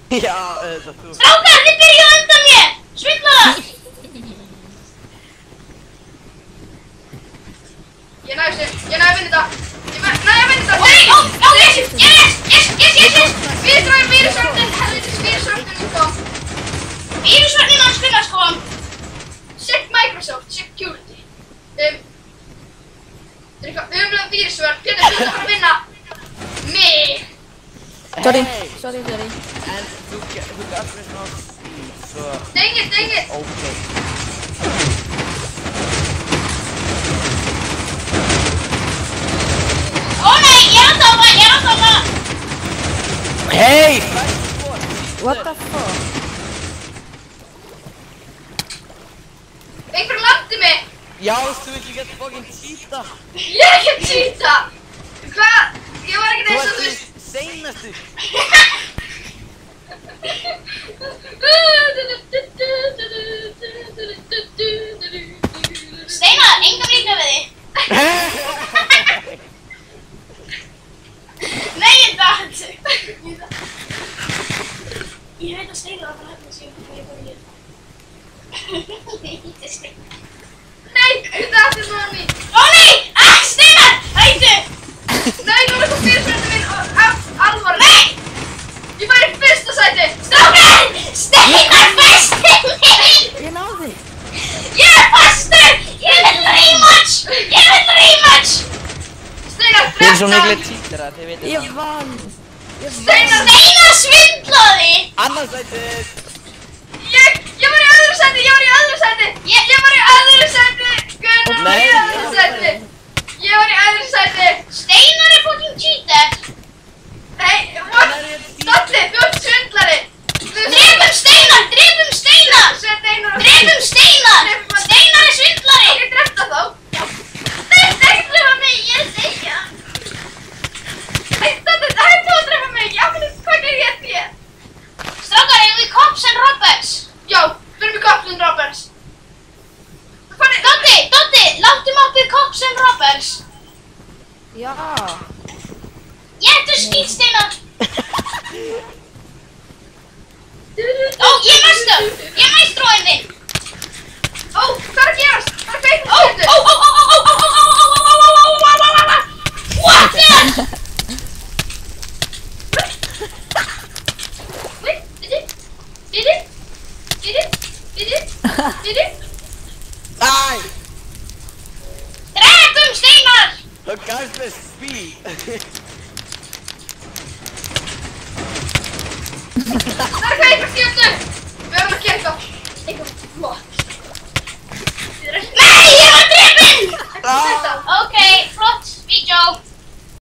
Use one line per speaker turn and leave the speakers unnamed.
Já, það þú.
Strákar, þið byrjuðu undan mér! Svindlarar!
Ég næði að vinna þetta. Ég næði að vinna þetta.
Oi, yes!
Vírusvörnin, helvitis vírusvörnin kom.
Vírusvörnin hans hvenær kom?
Check Microsoft, security. Það er eitthvað umlega vírusvörn. Pétur, þú þarf að vinna mig.
Sorry.
En þú gafst mér svona speed, svo...
Dang it.
Ok.
Ó nei, ég er að tapa!
Hey!
What the fuck?
Einhver landi mig.
Já, þú vilt ekki að fucking cheata.
Ég er ekki að cheata. Hvað? Ég var ekki
Þú
eins og
ert
þú
því
veist.
seinastu.
Steinar, engum líka við þig. Nei, ég datt. Ég veit að Steinar var hérna síðan þegar ég fór hér. Ég hýtti Steinar.
Nei, þetta er svona mín.
Ó nei! Steinar! Hættu!
Nei, nú er eitthvað fyrirsvörnin minn alvarleg.
Nei!
Ég fær í fyrsta sæti.
Strákar! Steinar fæsti mig!
Ég náði.
Ég er fastur! Ég vil rematch!
Steinar,
Þið eru svo miklu cheatarar, þið veitir
Ég
það.
vann.
Steinar svindlaði!
Annars sætið.
Ég var í öðru sæti. Gunnar var í öðru sæti.
Nei,
Ég var í öðru sæti.
Steinar er fucking cheater!
Hey, what? Stolli, þú ert svindlari.
Drepum Steinar! Steinar er svindlari!
Ok, drefta þá.
Nei, drepa mig, ég er að segja!
Nei, Stolli, það er þú að drefa mig. Já, hvað er ég þér?
Strákar, eigum við Cops and Robbers?
Já, við erum í Cops and Robbers.
Doddi, láttum okkur Cops and Robbers!
Já.
Ég ættu skýt Steinar! Ó, ég er mestur! Ég er mæstróinni!
Ó, hvað er að gerast? Það er kveikt
Ó! What the?
Wait, did it?
Æ!
Drepum Steinar!
Þú gafst mér speed.
Það er kveikt skjöfnum.